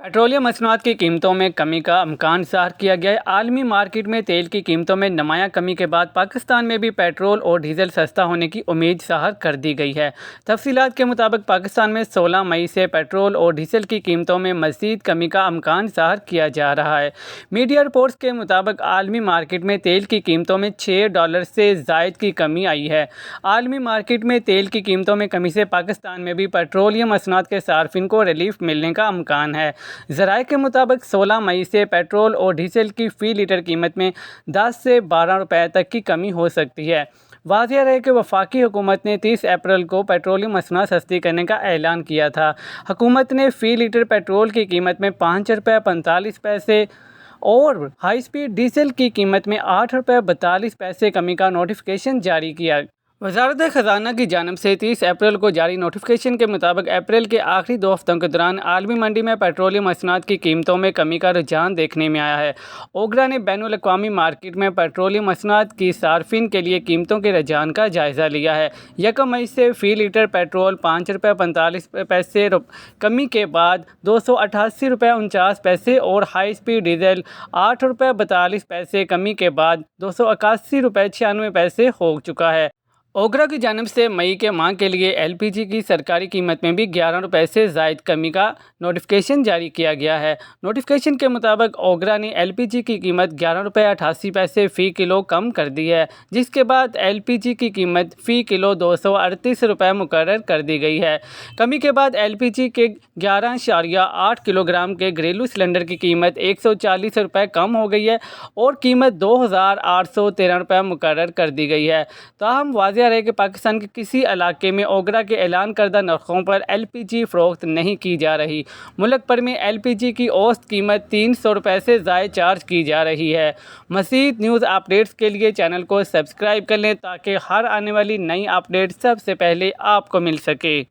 Petroleum मसनूआत की कीमतों में कमी का इम्कान ज़ाहिर किया गया है। आलमी मार्केट में तेल की कीमतों में नुमायां कमी के बाद पाकिस्तान में भी पेट्रोल और डीजल सस्ता होने की उम्मीद ज़ाहिर कर दी गई है। तफसीलात के मुताबिक पाकिस्तान में 16 मई से पेट्रोल और डीजल की कीमतों में मज़ीद कमी का इम्कान ज़ाहिर किया जा रहा है। मीडिया रिपोर्ट्स के मुताबिक आलमी मार्केट में तेल की कीमतों में $6 से ज़ायद की कमी आई है। आलमी मार्केट में तेल की कीमतों में कमी से पाकिस्तान में भी पेट्रोलियम मसनूआत के सार्फिन को रिलीफ मिलने का इम्कान है। ज़राए के मुताबिक 16 मई से पेट्रोल और डीजल की फ़ी लीटर कीमत में 10 से 12 रुपए तक की कमी हो सकती है। वाज़ेह रहे कि वफाकी हुकूमत ने 30 अप्रैल को पेट्रोलियम मसनूआत सस्ती करने का ऐलान किया था। हुकूमत ने फ़ी लीटर पेट्रोल की कीमत में ₹5.45 और हाई स्पीड डीजल की कीमत में ₹8.42 कमी का नोटिफिकेशन जारी किया। वज़ारत ख़ज़ाना की जानिब से 30 अप्रैल को जारी नोटिफिकेशन के मुताबिक अप्रैल के आखिरी 2 हफ्तों के दौरान आलमी मंडी में पेट्रोलियम मसनूआत की कीमतों में कमी का रुझान देखने में आया है। ओगरा ने बैनुल अक़वामी मार्केट में पेट्रोलियम मसनूआत की सार्फिन के लिए कीमतों के रुझान का जायज़ा लिया है। 1 मई से फ़ी लीटर पेट्रोल ₹5.45 कमी के बाद ₹288.49 और हाई स्पीड डीजल ₹8.42 कमी के बाद ₹281.96 हो चुका है। ओगरा की जानिब से मई के माह के लिए LPG की सरकारी कीमत में भी ₹11 से ज़ायद कमी का नोटिफिकेशन जारी किया गया है। नोटिफिकेशन के मुताबिक ओगरा ने LPG की कीमत ₹11.88 फ़ी किलो कम कर दी है, जिसके बाद LPG की कीमत फ़ी किलो ₹238 मुकर्रर कर दी गई है। कमी के बाद LPG के 11.8 किलोग्राम के घरेलू सिलेंडर की कीमत ₹140 कम हो गई है और कीमत ₹2,813 मुकर्रर कर दी गई है। ताहम वाज़ेह है कि पाकिस्तान के किसी इलाके में ओगरा के ऐलान करदा नरखों पर LPG फ़रोख्त नहीं की जा रही। मुल्क भर में LPG की औसत कीमत ₹300 से ज़ायद चार्ज की जा रही है। मज़ीद न्यूज़ अपडेट्स के लिए चैनल को सब्सक्राइब कर लें ताकि हर आने वाली नई अपडेट सबसे पहले आपको मिल सके।